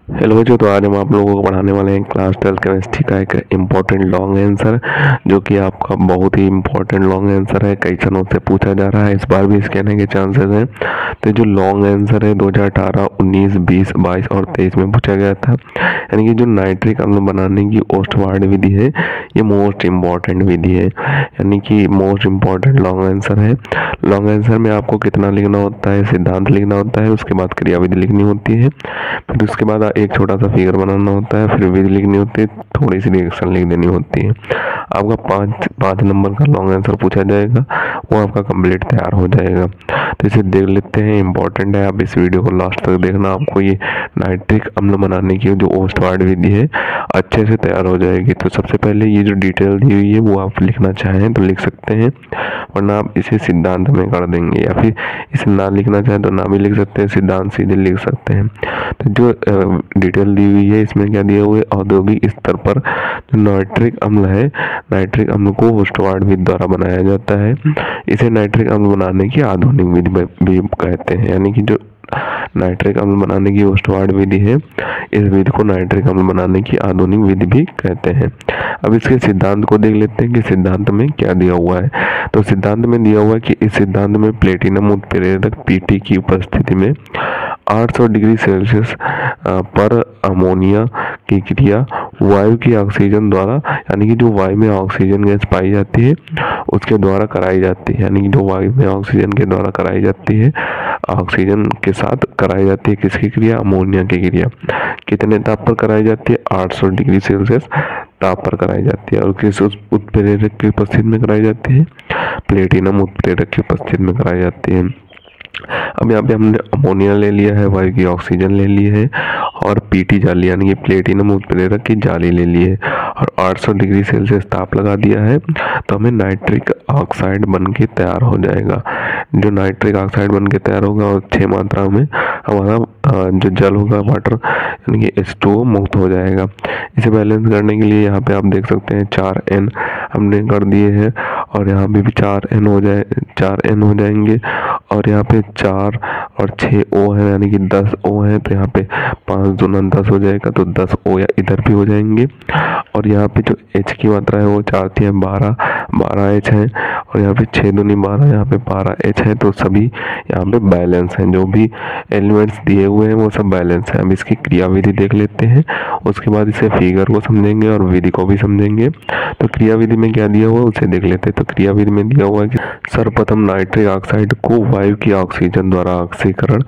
Hello बच्चों, तो आज हम आप लोगों को पढ़ाने वाले हैं क्लास 12 केमिस्ट्री का एक इम्पोर्टेंट लॉन्ग आंसर, जो कि आपका बहुत ही इम्पोर्टेंट लॉन्ग आंसर है। कई सनों से पूछा जा रहा है, इस बार भी इसके आने के चांसेस हैं। तो जो लॉन्ग आंसर है 2018, 19, 20, 22 और 23 में पूछा गया था। यानी कि जो नाइट्रिक अम्ल बनाने की ओस्टवार्ड विधि है, ये मोस्ट इम्पॉर्टेंट विधि है, यानी कि मोस्ट इम्पॉर्टेंट लॉन्ग आंसर है। लॉन्ग आंसर में आपको कितना लिखना होता है? सिद्धांत लिखना होता है, उसके बाद क्रियाविधि लिखनी होती है, फिर उसके बाद एक छोटा सा फिगर बनाना होता है, फिर विधि लिखनी होती है, थोड़ी सी रिएक्शन लिख देनी होती है। आपका पाँच नंबर का लॉन्ग आंसर पूछा जाएगा, वो आपका कंप्लीट तैयार हो जाएगा। तो इसे देख लेते हैं, इंपॉर्टेंट है। आप इस वीडियो को लास्ट तक देखना, आपको ये नाइट्रिक अम्ल बनाने की जो ओस्टवार्ड विधि है अच्छे से तैयार हो जाएगी। तो सबसे पहले ये जो डिटेल दी हुई है वो आप लिखना चाहें तो लिख सकते हैं, वरना आप इसे सिद्धांत में कर देंगे, या फिर इसे ना लिखना चाहें तो ना भी लिख सकते हैं, सिद्धांत सीधे लिख सकते हैं। तो जो डिटेल दी हुई है इसमें क्या दिया हुआ है? औद्योगिक स्तर पर जो नाइट्रिक अम्ल है, नाइट्रिक अम्ल को ओस्टवार्ड विधि द्वारा बनाया जाता है। इसे नाइट्रिक अम्ल बनाने की आधुनिक विधि भी कहते हैं, यानी कि जो नाइट्रिक अम्ल बनाने की ओस्टवार्ड विधि है, इस विधि को नाइट्रिक अम्ल बनाने की आधुनिक विधि भी कहते हैं। अब इसके सिद्धांत को देख लेते हैं कि सिद्धांत में क्या दिया हुआ है। तो सिद्धांत में दिया हुआ है कि इस सिद्धांत में प्लेटिनम उत्प्रेरक पीटी की उपस्थिति में 800 डिग्री सेल्सियस पर अमोनिया की क्रिया वायु की ऑक्सीजन द्वारा, यानी कि जो वायु में ऑक्सीजन गैस पाई जाती है उसके द्वारा कराई जाती है, यानी कि जो वायु में ऑक्सीजन के द्वारा कराई जाती है, ऑक्सीजन के साथ कराई जाती है किसकी क्रिया? अमोनिया की क्रिया। कितने ताप पर कराई जाती है? 800 डिग्री सेल्सियस ताप पर कराई जाती है। और किस उत्प्रेरक की उपस्थिति में कराई जाती है? प्लेटिनम उत्प्रेरक की उपस्थिति में कराई जाती है। अब यहाँ पे हमने अमोनिया ले लिया है, वायु की ऑक्सीजन ले ली है, और पीटी जाली यानी कि प्लेटिनम उत्प्रेरक की जाली ले ली है, और 800 डिग्री सेल्सियस ताप लगा दिया है। तो हमें नाइट्रिक ऑक्साइड बन के तैयार हो जाएगा। जो नाइट्रिक ऑक्साइड बन के तैयार होगा और 6 मात्रा में हमारा जो जल होगा, वाटर यानी कि H2O मुक्त हो जाएगा। इसे बैलेंस करने के लिए यहाँ पे आप देख सकते हैं 4N हमने कर दिए हैं, और यहाँ पे भी 4N हो जाएंगे, और यहाँ पे 4 और 6 O है, यानी कि 10 O है। तो यहाँ पे 5 दूना 10 हो जाएगा, तो 10 O या इधर भी हो जाएंगे। और यहाँ पे जो H की मात्रा है वो 4 थी 12 H है, और यहाँ पे 6 दूनी 12, यहाँ पे 12 H है। तो सभी यहाँ पे बैलेंस हैं, जो भी एलिमेंट्स दिए हुए हैं वो सब बैलेंस है। अब इसकी क्रियाविधि देख लेते हैं, उसके बाद इसे फिगर को समझेंगे और विधि को भी समझेंगे। तो क्रियाविधि में क्या दिया हुआ है उसे देख लेते हैं। तो क्रियाविधि में दिया हुआ है कि सर्वप्रथम नाइट्रिक ऑक्साइड को वायु की ऑक्सीजन द्वारा ऑक्सीकरण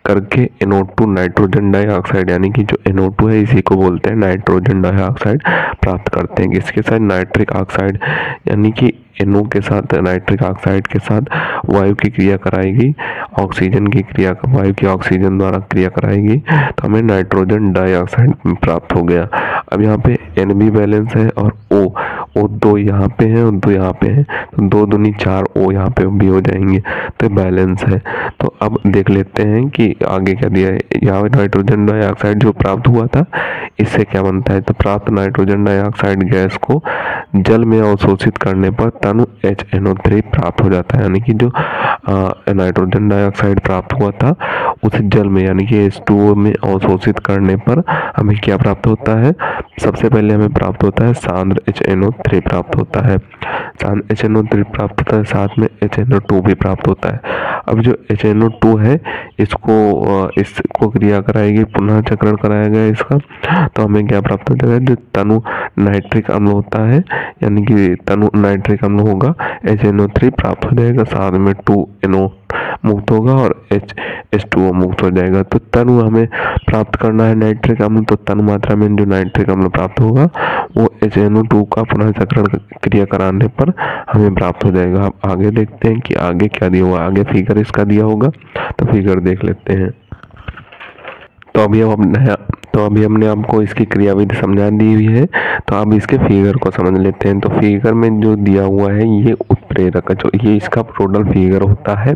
करके NO2 नाइट्रोजन डाइऑक्साइड, यानी कि जो NO2 है इसी को बोलते हैं नाइट्रोजन डाइऑक्साइड, प्राप्त करते हैं। किसके साथ? नाइट्रिक ऑक्साइड, यानी कि NO के साथ, नाइट्रिक ऑक्साइड के साथ वायु की क्रिया कराएगी, ऑक्सीजन की क्रिया, वायु की ऑक्सीजन द्वारा क्रिया कराएगी, तो हमें नाइट्रोजन डाइऑक्साइड प्राप्त हो गया। अब यहाँ पे N भी बैलेंस है, और O 2 यहाँ पे है और 2 यहाँ पे है, तो 2 दूनी 4 O यहाँ पे भी हो जाएंगे, तो बैलेंस है। तो अब देख लेते हैं कि आगे क्या दिया है। यहाँ पे नाइट्रोजन डाइऑक्साइड जो प्राप्त हुआ था, इससे क्या बनता है? तो प्राप्त नाइट्रोजन डाइऑक्साइड गैस को जल में अवशोषित करने पर तनु HNO3 प्राप्त हो जाता है, यानी कि जो नाइट्रोजन डाइऑक्साइड प्राप्त हुआ था उसे जल में, यानी कि H2O में अवशोषित करने पर हमें क्या प्राप्त होता है? सबसे पहले हमें प्राप्त होता है सांद्र HNO3 प्राप्त होता है, सांद्र HNO3 प्राप्त होता है, साथ में HNO2 भी प्राप्त होता है। अब जो HNO2 है इसको क्रिया कराएगी, पुनः चक्रण कराया गया इसका, तो हमें क्या प्राप्त हो जाएगा? जो तनु नाइट्रिक अम्ल होता है, यानी कि तनु नाइट्रिक अम्ल होगा, HNO3 प्राप्त हो जाएगा, साथ में 2NO मुक्त होगा और H2O मुक्त हो जाएगा। तो तनु हमें प्राप्त करना है नाइट्रिक अम्ल, तो तनु मात्रा में जो नाइट्रिक अम्ल प्राप्त होगा वो HNO2 का पुनः चक्रण क्रिया कराने पर हमें प्राप्त हो जाएगा। अब आगे देखते हैं कि आगे क्या दिया हुआ, आगे फिगर इसका दिया होगा, तो फिगर देख लेते हैं। तो अभी हमने आपको इसकी क्रियाविधि समझा दी हुई है, तो अब इसके फिगर को समझ लेते हैं। तो फिगर में जो दिया हुआ है ये उत्प्रेरक कक्ष, ये इसका टोटल फिगर होता है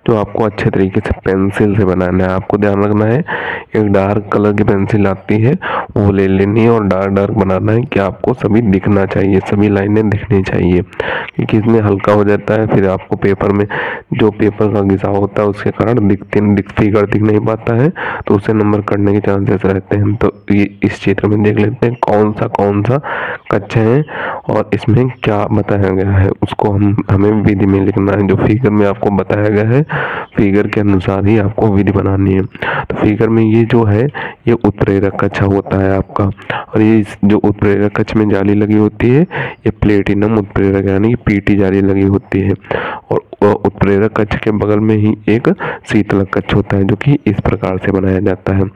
जो आपको अच्छे तरीके से पेंसिल से बनाना है। आपको ध्यान रखना है, एक डार्क कलर की पेंसिल आती है वो ले लेनी है और डार्क बनाना है कि आपको सभी दिखना चाहिए, सभी लाइनें दिखनी चाहिए, क्योंकि इसमें हल्का हो जाता है फिर आपको पेपर में जो पेपर का घिसाव होता है उसके कारण फिगर दिख नहीं पाता है, तो उससे नंबर कटने के चांसेस रहते हैं। तो ये इस चित्र में देख लेते हैं कौन सा कक्ष है और इसमें क्या बताया गया है, उसको हमें विधि में लिखना है। जो फिगर में आपको बताया गया है फिगर के अनुसार ही आपको विधि बनानी है। तो फिगर में ये जो है ये उत्प्रेरक कक्ष होता है आपका, और ये जो उत्प्रेरक कक्ष में जाली लगी होती है ये प्लेटिनम उत्प्रेरक यानी कि पीटी जाली लगी होती है। और उत्प्रेरक कक्ष के बगल में ही एक शीतलक कक्ष होता है जो कि इस प्रकार से बनाया जाता है।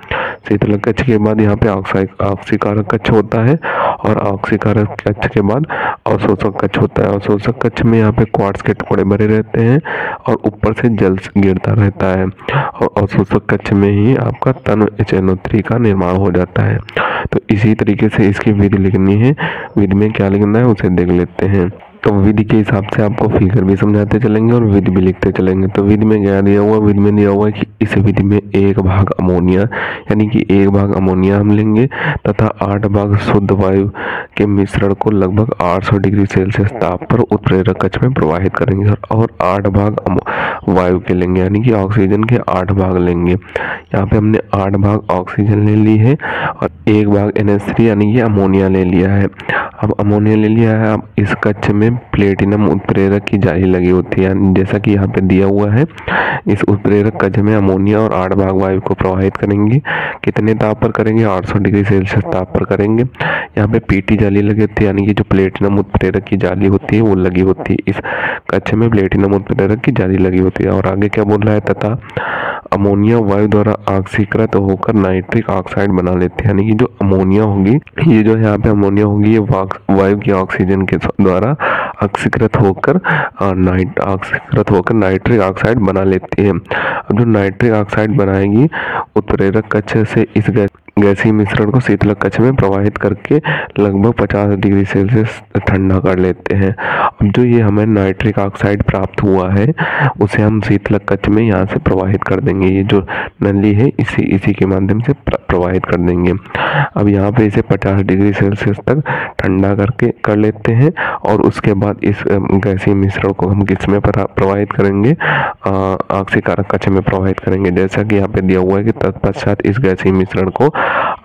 शीतलक कक्ष के बाद यहाँ पे ऑक्सीकारक कक्ष होता है और ऑक्सीकारक कक्ष के बाद अवशोषक कक्ष होता है। अवशोषक कक्ष में यहाँ पे क्वार्ट्ज के टुकड़े भरे रहते हैं और ऊपर से जल गिरता रहता है, और अवशोषक कक्ष में ही आपका तनु HNO3 का निर्माण हो जाता है। तो इसी तरीके से इसकी विधि लिखनी है। विधि में क्या लिखना है उसे देख लेते हैं। तो विधि के हिसाब से आपको फिगर भी समझाते चलेंगे और विधि भी लिखते चलेंगे। तो विधि में क्या दिया हुआ, विधि में दिया हुआ है कि इस विधि में 1 भाग अमोनिया यानी कि 1 भाग अमोनिया हम लेंगे तथा 8 भाग शुद्ध वायु के मिश्रण को लगभग 800 डिग्री सेल्सियस ताप पर उत्प्रेरक कक्ष में प्रवाहित करेंगे और 8 भाग वायु के लेंगे यानी कि ऑक्सीजन के 8 भाग लेंगे। यहाँ पे हमने 8 भाग ऑक्सीजन ले ली है और 1 भाग NH3 यानी कि अमोनिया ले लिया है। अब अमोनिया ले लिया है, अब इस कक्ष में प्लेटिनम उत्प्रेरक की जाली लगी होती है, जैसा कि यहाँ पे दिया हुआ है। इस उत्प्रेरक कक्ष में अमोनिया और 8 भाग वायु को प्रवाहित करेंगे। कितने ताप पर करेंगे, 800 डिग्री सेल्सियस ताप पर करेंगे। यहाँ पे पीटी जाली लगी होती है यानी कि जो प्लेटिनम उत्प्रेरक की जाली होती है वो लगी होती है। इस कक्ष में प्लेटिनम उत्प्रेरक की जाली लगी होती है। और आगे क्या बोल रहा है, तथा अमोनिया वायु द्वारा ऑक्सीकृत होकर नाइट्रिक ऑक्साइड बना लेते हैं, यानी कि जो अमोनिया होगी, ये जो यहाँ पे अमोनिया होगी ये वायु की ऑक्सीजन के द्वारा ऑक्सीकृत होकर नाइट्रिक ऑक्साइड बना लेती है। अब जो नाइट्रिक ऑक्साइड बनाएगी उत्प्रेरक कक्ष से इस गैसीय मिश्रण को शीतलक कक्ष में प्रवाहित करके लगभग 50 डिग्री सेल्सियस ठंडा कर लेते हैं। अब जो ये हमें नाइट्रिक ऑक्साइड प्राप्त हुआ है उसे हम शीतलक कक्ष में यहाँ से प्रवाहित कर देंगे। ये जो नली है इसी के माध्यम से प्रवाहित कर देंगे। अब यहाँ पे इसे 50 डिग्री सेल्सियस तक ठंडा कर लेते हैं और उसके बाद इस गैसीय मिश्रण को हम किस में प्रवाहित करेंगे, ऑक्सीकारक कक्ष में प्रवाहित करेंगे। जैसा कि यहाँ पे दिया हुआ है कि तत्पश्चात इस गैसीय मिश्रण को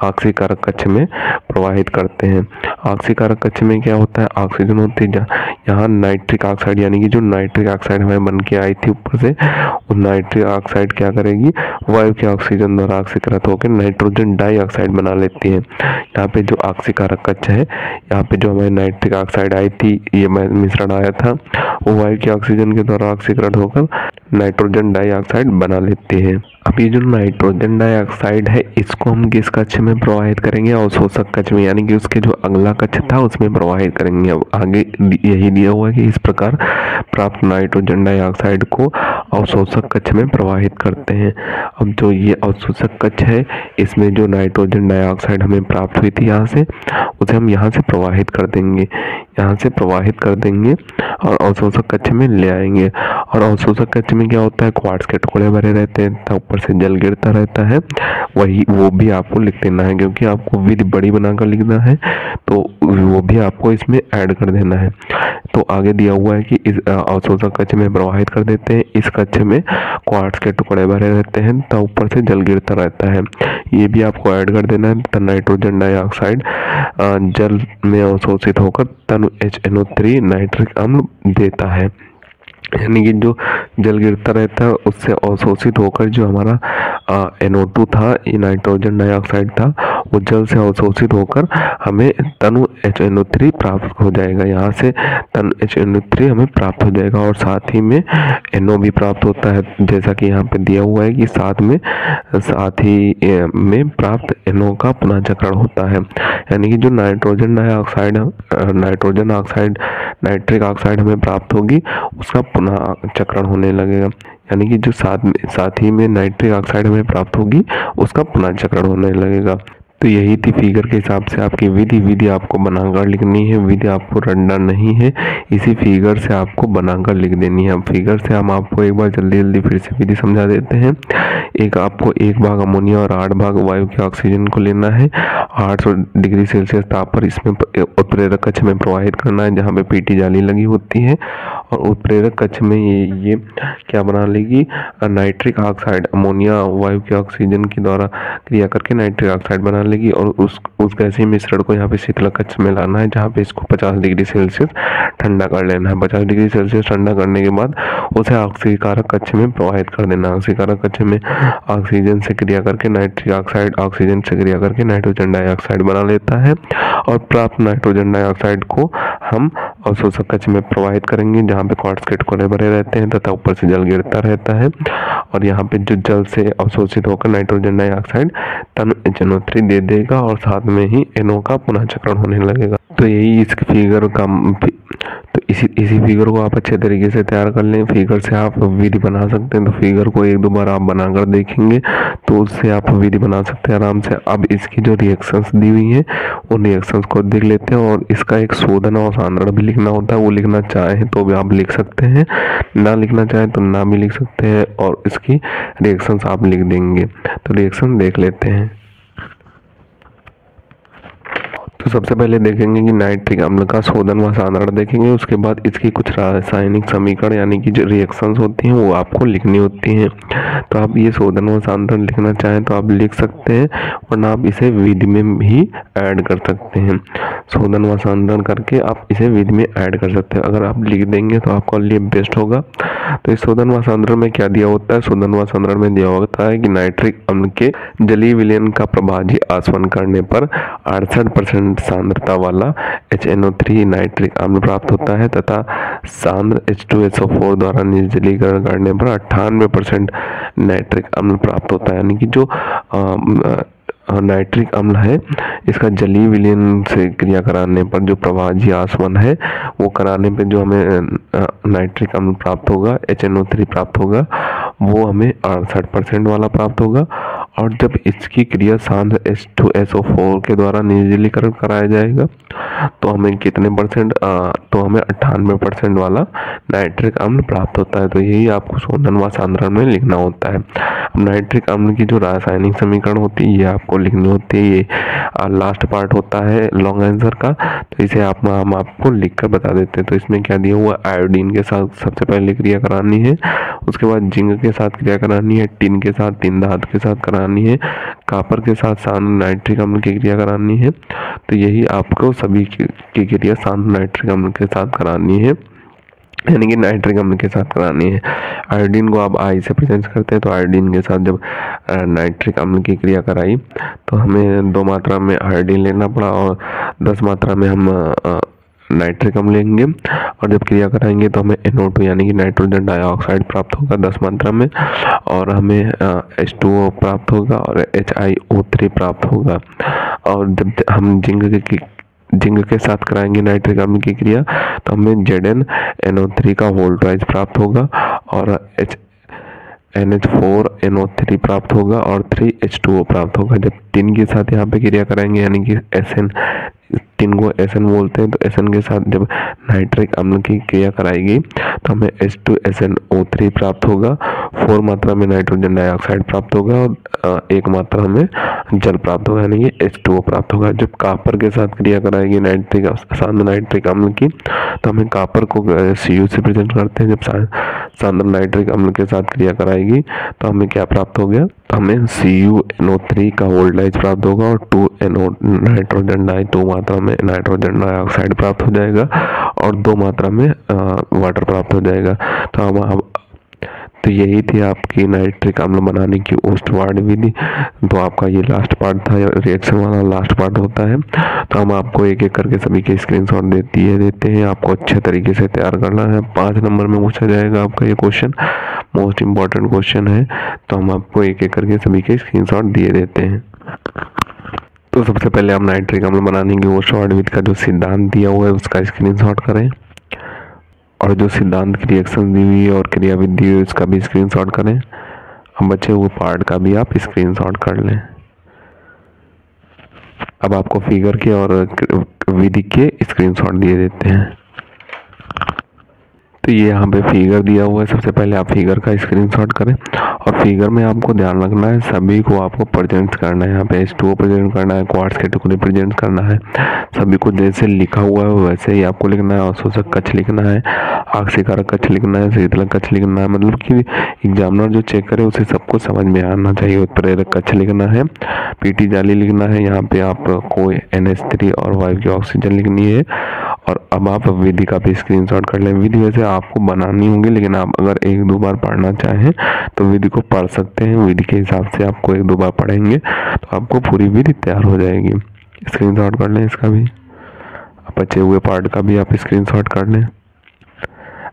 ऑक्सीकारक कक्ष में प्रवाहित करते हैं। ऑक्सीकारक कक्ष में क्या होता है, ऑक्सीजन होती है, यहाँ नाइट्रिक ऑक्साइड यानी कि जो नाइट्रिक ऑक्साइड हमें बन के आई थी ऊपर से, उस नाइट्रिक ऑक्साइड क्या करेगी, वायु के ऑक्सीजन द्वारा ऑक्सीकृत होकर नाइट्रोजन डाइऑक्साइड बना लेती है। यहाँ पे जो ऑक्सीकारक कक्ष है, यहाँ पे जो हमें नाइट्रिक ऑक्साइड आई थी, ये मिश्रण आया था, वो वायु के ऑक्सीजन के द्वारा ऑक्सीकृत होकर नाइट्रोजन डाइऑक्साइड बना लेती है। अब ये जो नाइट्रोजन डाइऑक्साइड है इसको हम किस कक्ष में प्रवाहित करेंगे, अवशोषक कक्ष में, यानी कि उसके जो अगला कक्ष था उसमें प्रवाहित करेंगे। अब आगे यही दिया हुआ है कि इस प्रकार प्राप्त नाइट्रोजन डाइऑक्साइड को अवशोषक कक्ष में प्रवाहित करते हैं। अब जो ये अवशोषक कक्ष है इसमें जो नाइट्रोजन डाइऑक्साइड हमें प्राप्त हुई थी यहाँ से, उसे हम यहाँ से प्रवाहित कर देंगे, यहाँ से प्रवाहित कर देंगे और अवशोषक कक्ष में ले आएंगे। और अवशोषक कक्ष में क्या होता है, क्वार्ट्ज के टुकड़े भरे रहते हैं, ऊपर से जल गिरता रहता है, वो भी आपको लिख देना है, क्योंकि आपको विधि बड़ी बनाकर लिखना है तो वो भी आपको इसमें ऐड कर देना है। तो आगे दिया हुआ है कि इस अवशोषक कक्ष में प्रवाहित कर देते हैं। इस कक्ष में क्वार्ट्ज के टुकड़े भरे रहते हैं तो ऊपर से जल गिरता रहता है, ये भी आपको ऐड कर देना है। तो नाइट्रोजन डाइऑक्साइड जल में अवशोषित होकर तनु HNO3 नाइट्रिक अम्ल देता है, यानी कि जो जल गिरता रहता है उससे अवशोषित होकर जो हमारा NO2 था, ये नाइट्रोजन डाइऑक्साइड था, वो जल से अवशोषित होकर हमें तनु HNO3 प्राप्त हो जाएगा। यहाँ से तनु HNO3 हमें प्राप्त हो जाएगा और साथ ही में NO भी प्राप्त होता है, जैसा कि यहाँ पे दिया हुआ है कि साथ ही में प्राप्त NO का पुनः चक्रण होता है, यानी कि जो नाइट्रिक ऑक्साइड हमें प्राप्त होगी उसका पुनः चक्रण होने लगेगा, यानी कि जो साथ ही में नाइट्रिक ऑक्साइड हमें प्राप्त होगी उसका पुनः चक्रण होने लगेगा। तो यही थी फिगर के हिसाब से आपकी विधि आपको बनाकर लिखनी है। विधि आपको रटना नहीं है, इसी फिगर से आपको बनाकर लिख देनी है। अब फिगर से हम आपको एक बार जल्दी फिर से विधि समझा देते हैं। आपको 1 भाग अमोनिया और 8 भाग वायु के ऑक्सीजन को लेना है। 800 डिग्री सेल्सियस ताप पर इसमें उत्प्रेरक कक्ष में प्रवाहित करना है, जहाँ पे पीटी जाली लगी होती है। और उत्प्रेरक कक्ष में ये क्या बना लेगी, नाइट्रिक ऑक्साइड, अमोनिया वायु के ऑक्सीजन के द्वारा क्रिया करके नाइट्रिक ऑक्साइड बना लेगी। और उस गैसीय मिश्रण को यहाँ पे शीतल कक्ष में लाना है, जहाँ पे इसको 50 डिग्री सेल्सियस ठंडा कर लेना है। 50 डिग्री सेल्सियस ठंडा करने के बाद उसे ऑक्सीकारक कक्ष में प्रवाहित कर देना। ऑक्सीकारक कक्ष में ऑक्सीजन से क्रिया करके नाइट्रिक ऑक्साइड, ऑक्सीजन से क्रिया करके नाइट्रोजन डाइऑक्साइड बना लेता है। और प्राप्त नाइट्रोजन डाइऑक्साइड को हम अवशोषक कक्ष में प्रवाहित करेंगे, जहाँ पे क्वार्ट्ज के टुकड़े भरे रहते हैं तथा ऊपर से जल गिरता रहता है। और यहाँ पे जो जल से अवशोषित होकर नाइट्रोजन डाइऑक्साइड तन HNO3 दे देगा और साथ में ही NO का पुनः चक्रण होने लगेगा। तो यही इस फिगर का इसी फिगर को आप अच्छे तरीके से तैयार कर लें। फिगर से आप विधि बना सकते हैं। तो फिगर को 1-2 बार आप बनाकर देखेंगे तो उससे आप विधि बना सकते हैं आराम से। अब इसकी जो रिएक्शंस दी हुई हैं उन रिएक्शंस को देख लेते हैं। और इसका एक शोधन और सांद्रण भी लिखना होता है, वो लिखना चाहें तो भी आप लिख सकते हैं, ना लिखना चाहें तो ना भी लिख सकते हैं। और इसकी रिएक्शंस आप लिख देंगे। तो रिएक्शन देख लेते हैं। तो सबसे पहले देखेंगे कि नाइट्रिक अम्ल का शोधन व सांद्रण देखेंगे। उसके बाद इसकी कुछ रासायनिक समीकरण यानी कि जो रिएक्शंस होती हैं वो आपको लिखनी होती हैं। तो आप ये शोधन व सांद्रण लिखना चाहें तो आप लिख सकते हैं, वरना आप इसे विधि में भी ऐड कर सकते हैं। शोधन व सांद्रण करके आप इसे विधि में ऐड कर सकते हैं। अगर आप लिख देंगे तो आपके लिए बेस्ट होगा। तो इस शोधन व सांद्रण में क्या दिया होता है, शोधन व सांद्रण में दिया होता है कि नाइट्रिक अम्ल के जलीय विलयन का प्रभावी आसवन करने पर 68% सांद्रता वाला HNO3 नाइट्रिक अम्ल प्राप्त होता है तथा सांद्र H2SO4 द्वारा निर्जलीकरण करने पर 98% नाइट्रिक अम्ल प्राप्त होता है। यानी कि जो नाइट्रिक अम्ल है इसका जलीय विलयन से क्रिया कराने पर जो प्रभावी आसवन है वो कराने पे जो हमें नाइट्रिक अम्ल प्राप्त होगा, HNO3 प्राप्त होगा, वो हमें 68% वाला प्राप्त होगा। और जब इसकी क्रिया सांद्र H2SO4 के द्वारा निर्जलीकरण कराया जाएगा तो हमें कितने परसेंट, तो हमें 98% वाला नाइट्रिक अम्ल प्राप्त होता है। तो यही आपको शोधन व सांद्रण में लिखना होता है। अब नाइट्रिक अम्ल की जो रासायनिक समीकरण होती है ये आपको लिखनी होती है। ये लास्ट पार्ट होता है लॉन्ग आंसर का, तो इसे हम आपको लिख कर बता देते हैं। तो इसमें क्या दिया हुआ, आयोडीन के साथ सबसे पहले क्रिया करानी है, उसके बाद जिंक के साथ क्रिया करानी है, टिन के साथ, टिन धातु के साथ करानी है, कॉपर के साथ सांद्र नाइट्रिक अम्ल की क्रिया करानी है। तो यही आपको सभी की क्रिया सांद्र नाइट्रिक अम्ल के साथ करानी है, यानी कि नाइट्रिक अम्ल के साथ करानी है। आयोडीन को आप आई से प्रेजेंट करते हैं। तो आयोडीन के साथ जब नाइट्रिक अम्ल की क्रिया कराई तो हमें 2 मात्रा में आयोडीन लेना पड़ा और 10 मात्रा में हम नाइट्रिक अम्ल लेंगे। और जब क्रिया कराएंगे तो हमें NO2 यानी कि नाइट्रोजन डाइऑक्साइड प्राप्त होगा 10 मात्रा में, और हमें H2O प्राप्त होगा और HiO3 प्राप्त होगा। और जब हम जिंक के साथ कराएंगे नाइट्रिक अम्ल की क्रिया तो हमें ZnNO3 का वोल्टाइज प्राप्त होगा और NH4NO3 प्राप्त होगा और 3H2O प्राप्त होगा। जब टिन के साथ यहाँ पे क्रिया कराएंगे यानी कि SN, टिन को SN बोलते हैं, तो SN के साथ जब नाइट्रिक अम्ल की क्रिया कराएगी तो हमें H2SNO3 प्राप्त होगा, 4 मात्रा में नाइट्रोजन डाइऑक्साइड प्राप्त होगा और 1 मात्रा में जल प्राप्त होगा यानी कि H2O प्राप्त होगा। जब कॉपर के साथ क्रिया कराएगी सांद्र नाइट्रिक अम्ल की तो हमें कॉपर को Cu से प्रेजेंट करते हैं। जब सांद्र नाइट्रिक अम्ल के साथ क्रिया कराएगी तो हमें क्या प्राप्त हो गया, तो हमें CuNO3 का वोल्टाइज प्राप्त होगा और 2NO नाइट्रोजन डाई 2 मात्रा में नाइट्रोजन डाइऑक्साइड प्राप्त हो जाएगा और 2 मात्रा में वाटर प्राप्त हो जाएगा। तो यही थी आपकी नाइट्रिक अम्ल बनाने की ओस्टवार्ड विधि। तो आपका ये लास्ट पार्ट था, रिएक्शन वाला लास्ट पार्ट होता है। तो हम आपको एक एक करके सभी के स्क्रीनशॉट देते हैं, आपको अच्छे तरीके से तैयार करना है। 5 नंबर में पूछा जाएगा आपका ये क्वेश्चन, मोस्ट इम्पॉर्टेंट क्वेश्चन है। तो हम आपको एक एक करके सभी के स्क्रीनशॉट दिए देते हैं। तो सबसे पहले आप नाइट्रिक अम्ल बनाने की ओस्टवार्ड विधि का जो सिद्धांत दिया हुआ है उसका स्क्रीनशॉट करें, और जो सिद्धांत की रिएक्शन दी हुई है और क्रियाविधि दी हुई है उसका भी स्क्रीनशॉट करें। अब बचे हुए पार्ट का भी आप स्क्रीनशॉट कर लें। अब आपको फिगर के और विधि के स्क्रीनशॉट दिए देते हैं। तो ये यहाँ पे फिगर दिया हुआ है, सबसे पहले आप फिगर का स्क्रीनशॉट करें और फिगर में आपको ध्यान रखना है सभी को आपको प्रेजेंट करना है। यहाँ पे H2O प्रेजेंट करना है, क्वार्ट्ज कैटेगरी प्रेजेंट करना है, सभी को जैसे लिखा हुआ है वैसे ही आपको लिखना है। अवशोषक कक्ष लिखना है, आक्षेपकारक कक्ष लिखना है, शीतलक कक्ष लिखना है, मतलब कि एग्जामिनर जो चेक करे उसे सबको समझ में आना चाहिए। उत्प्रेरक कक्ष लिखना है, पीटी जाली लिखना है, यहाँ पे आपको NH3 और वायु की ऑक्सीजन लिखनी है। और अब आप विधि का भी स्क्रीनशॉट कर लें। विधि वैसे आपको बनानी होगी, लेकिन आप अगर 1-2 बार पढ़ना चाहें तो विधि को पढ़ सकते हैं। विधि के हिसाब से आपको 1-2 बार पढ़ेंगे तो आपको पूरी विधि तैयार हो जाएगी। स्क्रीनशॉट कर लें इसका भी, बचे हुए पार्ट का भी आप स्क्रीनशॉट कर लें।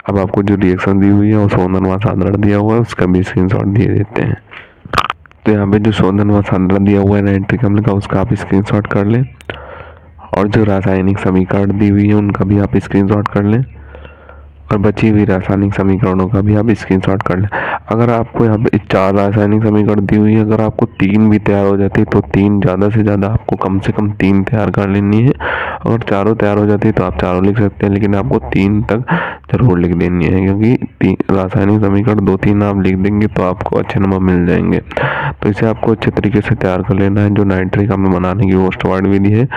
अब आपको जो रिएक्शन दी हुई है वो शोधन व साधारण दिया हुआ है, उसका भी स्क्रीनशॉट दिए देते हैं। तो यहाँ पे जो शोधन व साधारण दिया हुआ है नाइट्रिक अम्ल का, उसका आप स्क्रीनशॉट कर लें। और जो रासायनिक समीकरण दी हुई है उनका भी आप स्क्रीनशॉट कर लें और बची हुई रासायनिक समीकरणों का भी आप स्क्रीनशॉट कर लें। अगर आपको यहाँ पे 4 रासायनिक समीकरण दी हुई है, अगर आपको 3 भी तैयार हो जाती है तो 3 ज़्यादा से ज़्यादा आपको कम से कम 3 तैयार कर लेनी है। अगर चारों तैयार हो जाती है तो आप चारों लिख सकते हैं, लेकिन आपको 3 तक जरूर लिख देनी है, क्योंकि रासायनिक समीकरण 2-3 आप लिख देंगे तो आपको अच्छे नंबर मिल जाएंगे। तो इसे आपको अच्छे तरीके से तैयार कर लेना है, जो नाइट्रिक अम्ल बनाने की ओस्टवार्ड विधि है।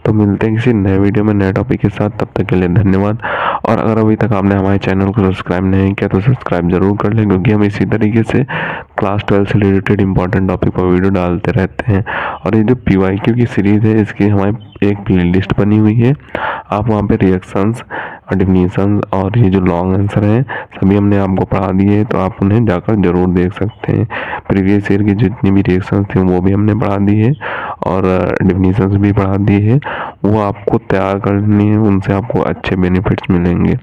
तो मिलते हैं किसी नए वीडियो में नए टॉपिक के साथ, तब तक के लिए धन्यवाद। और अगर अभी तक आपने हमारे चैनल को सब्सक्राइब नहीं किया तो सब्सक्राइब जरूर कर लें, क्योंकि हम इसी तरीके से क्लास 12 से रिलेटेड इंपॉर्टेंट टॉपिक पर वीडियो डालते रहते हैं। और ये जो PYQ की सीरीज़ है इसकी हमारी एक प्लेलिस्ट बनी हुई है, आप वहाँ पे रिएक्शंस और डिफिनीशन और ये जो लॉन्ग आंसर है सभी हमने आपको पढ़ा दिए, तो आप उन्हें जाकर जरूर देख सकते हैं। प्रीवियस ईयर की जितनी भी रिएक्शंस थी वो भी हमने पढ़ा दी है और डिफिनीशंस भी पढ़ा दी है। वो आपको तैयार करनी है, उनसे आपको अच्छे बेनिफिट्स मिलेंगे।